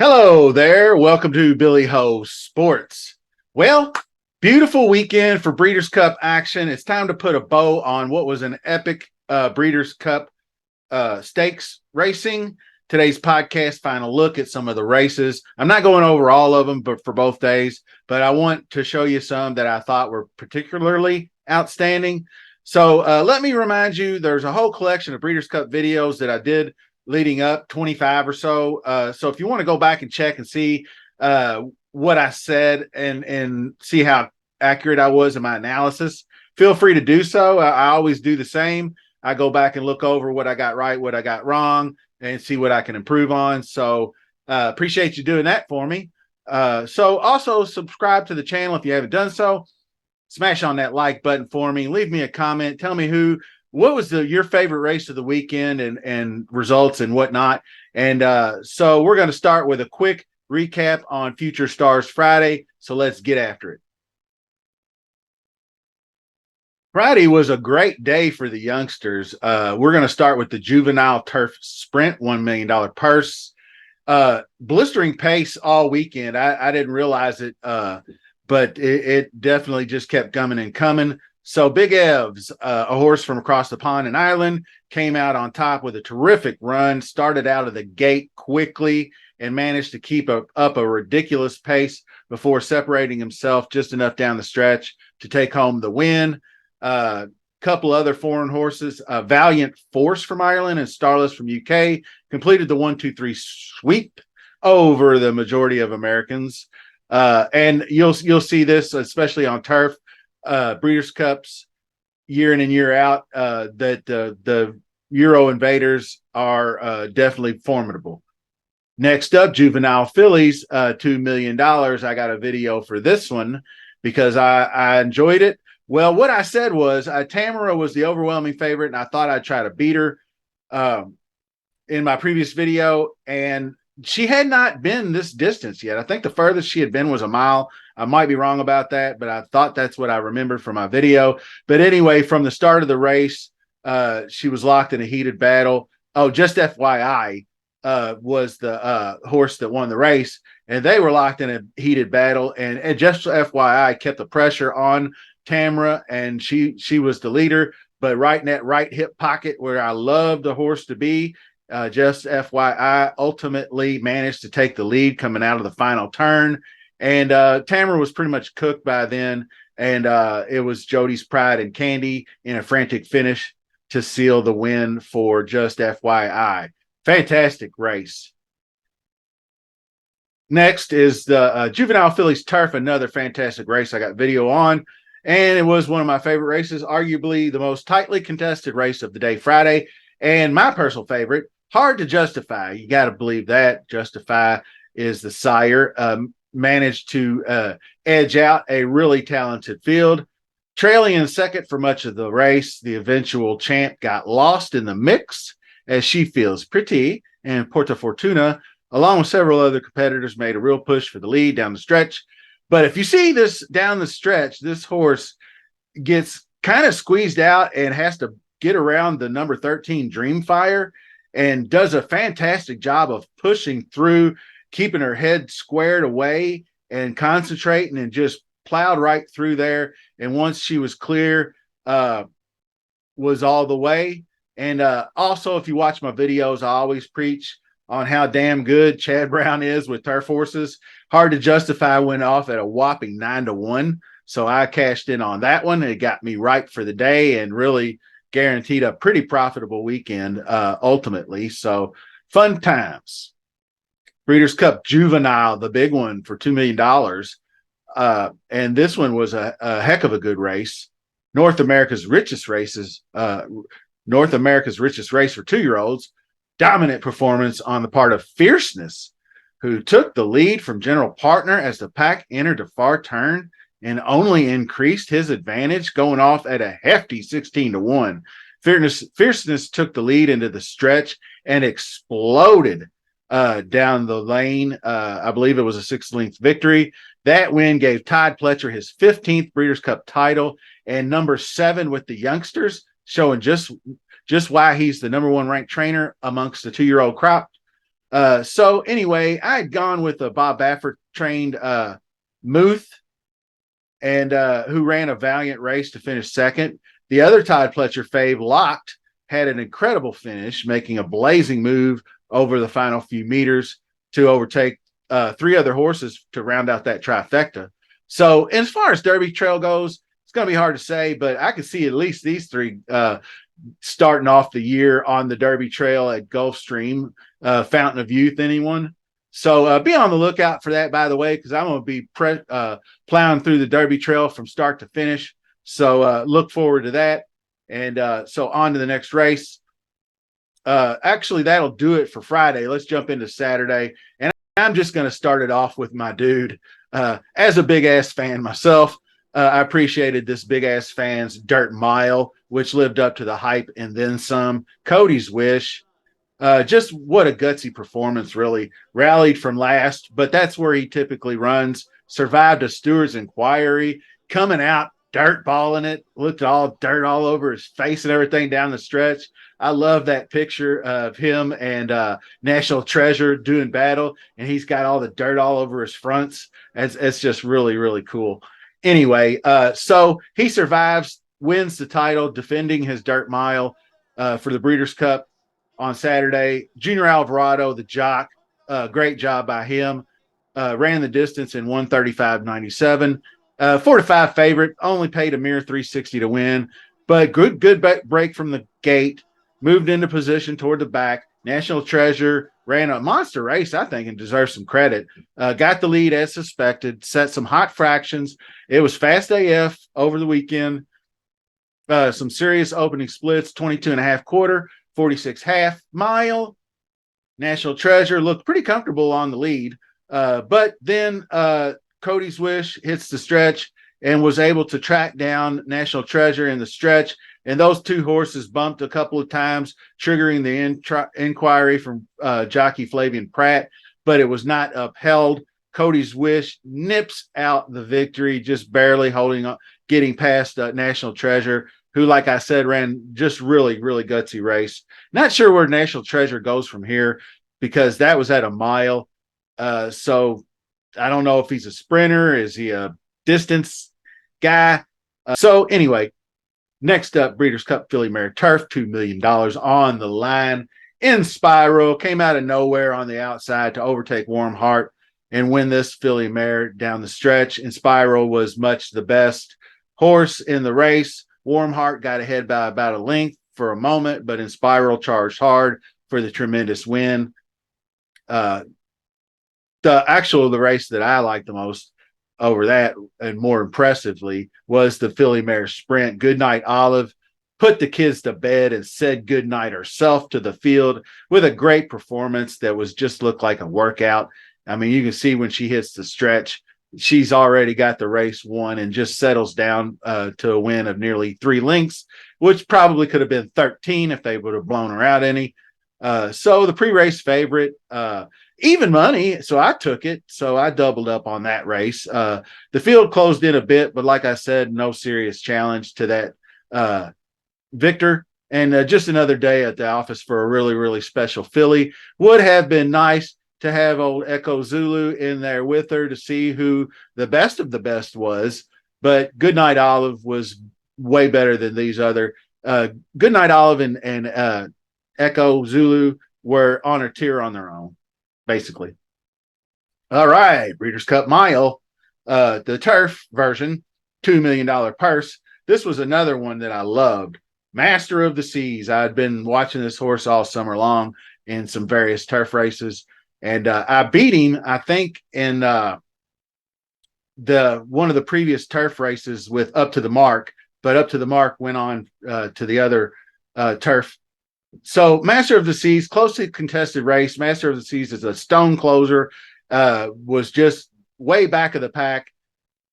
Hello there. Welcome to Billy Ho Sports. Well, beautiful weekend for Breeders' Cup action. It's time to put a bow on what was an epic Breeders' Cup stakes racing. Today's podcast, final look at some of the races. I'm not going over all of them, but for both days, but I want to show you some that I thought were particularly outstanding. So let me remind you, there's a whole collection of Breeders' Cup videos that I did leading up, 25 or so. So if you want to go back and check and see what I said and see how accurate I was in my analysis, feel free to do so. I always do the same. I go back and look over what I got right, what I got wrong, and see what I can improve on. So appreciate you doing that for me. So also subscribe to the channel if you haven't done so. Smash on that like button for me. Leave me a comment. Tell me what was your favorite race of the weekend and results and whatnot. And so we're going to start with a quick recap on Future Stars Friday. So let's get after it. Friday was a great day for the youngsters. We're going to start with the Juvenile Turf Sprint, $1 million purse. Blistering pace all weekend. I didn't realize it, but it definitely just kept coming and coming. So Big Evs, a horse from across the pond in Ireland, came out on top with a terrific run, started out of the gate quickly and managed to keep up a ridiculous pace before separating himself just enough down the stretch to take home the win. Couple other foreign horses, Valiant Force from Ireland and Starless from UK, completed the 1-2-3 sweep over the majority of Americans. And you'll see this, especially on turf, Breeders' Cups year in and year out, that the Euro invaders are definitely formidable. Next up, Juvenile Fillies, $2 million. I got a video for this one because I enjoyed it. Well, what I said was Tamara was the overwhelming favorite, and I thought I'd try to beat her in my previous video. And she had not been this distance yet. I think the furthest she had been was a mile. I might be wrong about that, but I thought that's what I remembered from my video. But anyway, from the start of the race, she was locked in a heated battle. Oh, just FYI, was the horse that won the race, and they were locked in a heated battle. And just FYI, kept the pressure on Tamara, and she was the leader, but right in that right hip pocket where I love the horse to be. Just FYI, ultimately managed to take the lead coming out of the final turn. And Tamara was pretty much cooked by then. And it was Jody's Pride and Candy in a frantic finish to seal the win for Just FYI. Fantastic race. Next is the Juvenile Fillies Turf, another fantastic race I got video on. And it was one of my favorite races, arguably the most tightly contested race of the day Friday. And my personal favorite, Hard to Justify. You got to believe that. Justify is the sire. Managed to edge out a really talented field. Trailing in second for much of the race, the eventual champ got lost in the mix as She Feels Pretty and Porta Fortuna, along with several other competitors, made a real push for the lead down the stretch. But if you see this down the stretch, this horse gets kind of squeezed out and has to get around the number 13 Dreamfire and does a fantastic job of pushing through, keeping her head squared away and concentrating, and just plowed right through there. And once she was clear, was all the way. And also, if you watch my videos, I always preach on how damn good Chad Brown is with turf horses. Hard to Justify went off at a whopping 9-1. So I cashed in on that one. It got me right for the day and really guaranteed a pretty profitable weekend ultimately. So fun times. Breeders' Cup Juvenile, the big one for $2 million. And this one was a heck of a good race. North America's richest race for 2-year-olds. Dominant performance on the part of Fierceness, who took the lead from General Partner as the pack entered a far turn and only increased his advantage, going off at a hefty 16-1. Fierceness took the lead into the stretch and exploded down the lane. I believe it was a 6-length victory. That win gave Todd Pletcher his 15th Breeders' Cup title and number 7 with the youngsters, showing just why he's the number 1 ranked trainer amongst the 2-year-old crop. So anyway, I had gone with a Bob Baffert trained Muth, and who ran a valiant race to finish second. The other Todd Pletcher fave, Locked, had an incredible finish, making a blazing move over the final few meters to overtake three other horses to round out that trifecta. So, as far as Derby Trail goes, it's going to be hard to say, but I can see at least these three starting off the year on the Derby Trail at Gulfstream, Fountain of Youth, anyone. So be on the lookout for that, by the way, because I'm going to be plowing through the Derby Trail from start to finish. So look forward to that. And so on to the next race. Actually, that'll do it for Friday. Let's jump into Saturday. And I'm just going to start it off with my dude. As a big ass fan myself, I appreciated this big ass fan's Dirt Mile, which lived up to the hype and then some. Cody's Wish. Just what a gutsy performance, really. Rallied from last, but that's where he typically runs. Survived a steward's inquiry, coming out, dirt balling it, looked all dirt all over his face and everything down the stretch. I love that picture of him and National Treasure doing battle, and he's got all the dirt all over his fronts. It's just really, really cool. Anyway, so he survives, wins the title, defending his dirt mile for the Breeders' Cup on Saturday. Junior Alvarado, the jock, great job by him. Ran the distance in 1:35.97. 4-5 favorite, only paid a mere 360 to win, but good break from the gate. Moved into position toward the back. National Treasure ran a monster race, I think, and deserves some credit. Got the lead as suspected, set some hot fractions. It was fast AF over the weekend. Some serious opening splits, 22 and a half quarter, 46 half mile. National Treasure looked pretty comfortable on the lead. But then Cody's Wish hits the stretch and was able to track down National Treasure in the stretch. And those two horses bumped a couple of times, triggering the inquiry from jockey Flavian Pratt, but it was not upheld. Cody's Wish nips out the victory, just barely holding up, getting past National Treasure, who, like I said, ran just really, really gutsy race. Not sure where National Treasure goes from here because that was at a mile. So I don't know if he's a sprinter. Is he a distance guy? So anyway, next up, Breeders' Cup Filly Mare Turf, $2 million on the line. In Spiral, came out of nowhere on the outside to overtake Warm Heart and win this Filly Mare down the stretch. In Spiral was much the best horse in the race. Warm Heart got ahead by about a length for a moment, but In Spiral charged hard for the tremendous win. The race that I liked the most over that and more impressively was the Filly Mare Sprint. Goodnight Olive put the kids to bed and said goodnight herself to the field with a great performance that was just looked like a workout. I mean, you can see when she hits the stretch, she's already got the race won and just settles down to a win of nearly 3 lengths, which probably could have been 13 if they would have blown her out any. So the pre-race favorite, even money, so I took it. So I doubled up on that race. The field closed in a bit, but like I said, no serious challenge to that Victor. And just another day at the office for a really, really special filly. Would have been nice to have old Echo Zulu in there with her to see who the best of the best was. But Goodnight Olive was way better than these other. Goodnight Olive and Echo Zulu were on a tier on their own, basically. All right, Breeders' Cup Mile, the turf version, $2 million purse. This was another one that I loved. Master of the Seas. I had been watching this horse all summer long in some various turf races, and I beat him, I think, in the one of the previous turf races with Up to the Mark, but Up to the Mark went on to the other turf. So Master of the Seas, closely contested race. Master of the Seas is a stone closer, was just way back of the pack.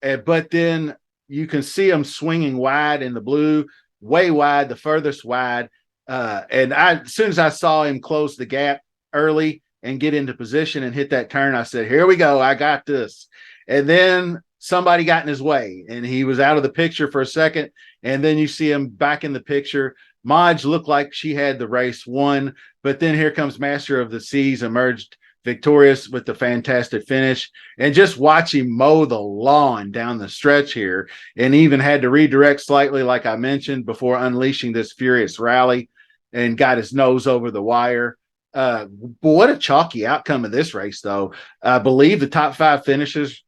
But then you can see him swinging wide in the blue, way wide, the furthest wide. As soon as I saw him close the gap early and get into position and hit that turn, I said, here we go. I got this. And then somebody got in his way and he was out of the picture for a second. And then you see him back in the picture. Maj looked like she had the race won, but then here comes Master of the Seas emerged victorious with the fantastic finish. And just watch him mow the lawn down the stretch here, and even had to redirect slightly, like I mentioned, before unleashing this furious rally and got his nose over the wire. But what a chalky outcome of this race, though. I believe the top five finishers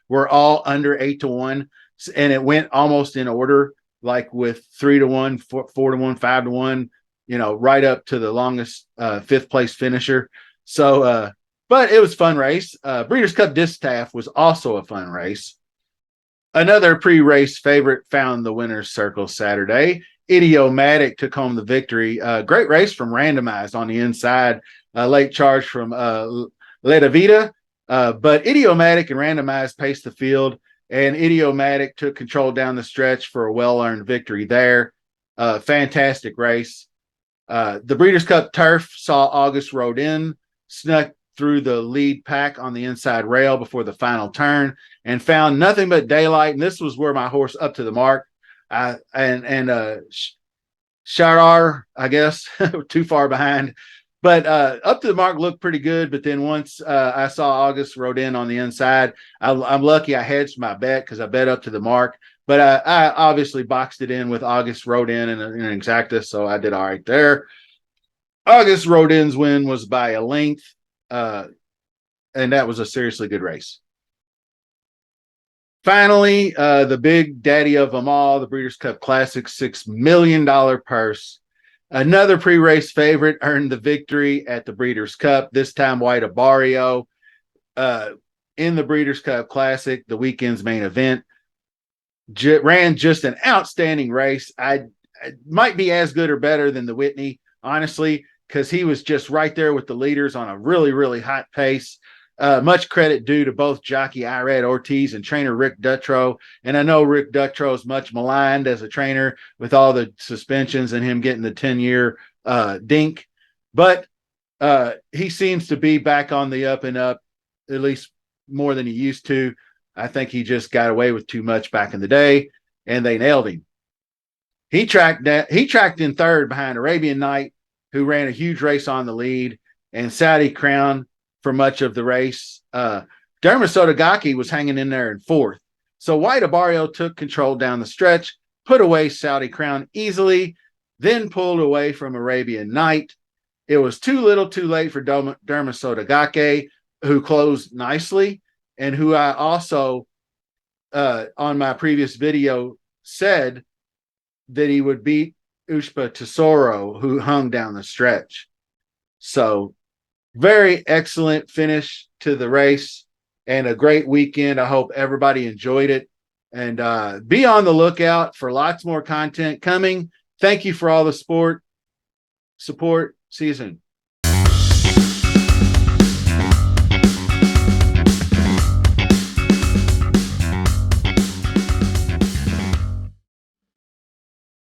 were all under 8-1, and it went almost in order, like with 3-1, 4-1, 5-1, right up to the longest fifth place finisher. So, but it was a fun race. Breeders' Cup Distaff was also a fun race. Another pre-race favorite found the winner's circle Saturday. Idiomatic took home the victory. Great race from Randomized on the inside. Late charge from Leda Vida. But Idiomatic and Randomized paced the field, and Idiomatic took control down the stretch for a well-earned victory there. Fantastic race. The Breeders' Cup Turf saw August Rodin snuck through the lead pack on the inside rail before the final turn and found nothing but daylight. And this was where my horse Up to the Mark Sharar, I guess, too far behind. But Up to the Mark looked pretty good. But then once I saw August Rodin on the inside, I'm lucky I hedged my bet because I bet Up to the Mark. But I obviously boxed it in with August Rodin and an exacta, so I did all right there. August Rodin's win was by a length, and that was a seriously good race. Finally, the big daddy of them all, the Breeders' Cup Classic, $6 million purse. Another pre-race favorite earned the victory at the Breeders' Cup, this time White Abario. In the Breeders' Cup Classic, the weekend's main event. Ran just an outstanding race. I might be as good or better than the Whitney, honestly, because he was just right there with the leaders on a really, really hot pace. Much credit due to both jockey Irad Ortiz and trainer Rick Dutrow. And I know Rick Dutrow is much maligned as a trainer with all the suspensions and him getting the 10-year dink. But he seems to be back on the up and up, at least more than he used to. I think he just got away with too much back in the day, and they nailed him. He tracked in third behind Arabian Night, who ran a huge race on the lead, and Saudi Crown for much of the race. Derma Sotogake was hanging in there in fourth. So White Abario took control down the stretch, put away Saudi Crown easily, then pulled away from Arabian Night. It was too little too late for Derma Sotogake, who closed nicely, and who I also, on my previous video, said that he would beat Ushpa Tesoro, who hung down the stretch. So very excellent finish to the race and a great weekend. I hope everybody enjoyed it, and be on the lookout for lots more content coming. Thank you for all the support. See you soon.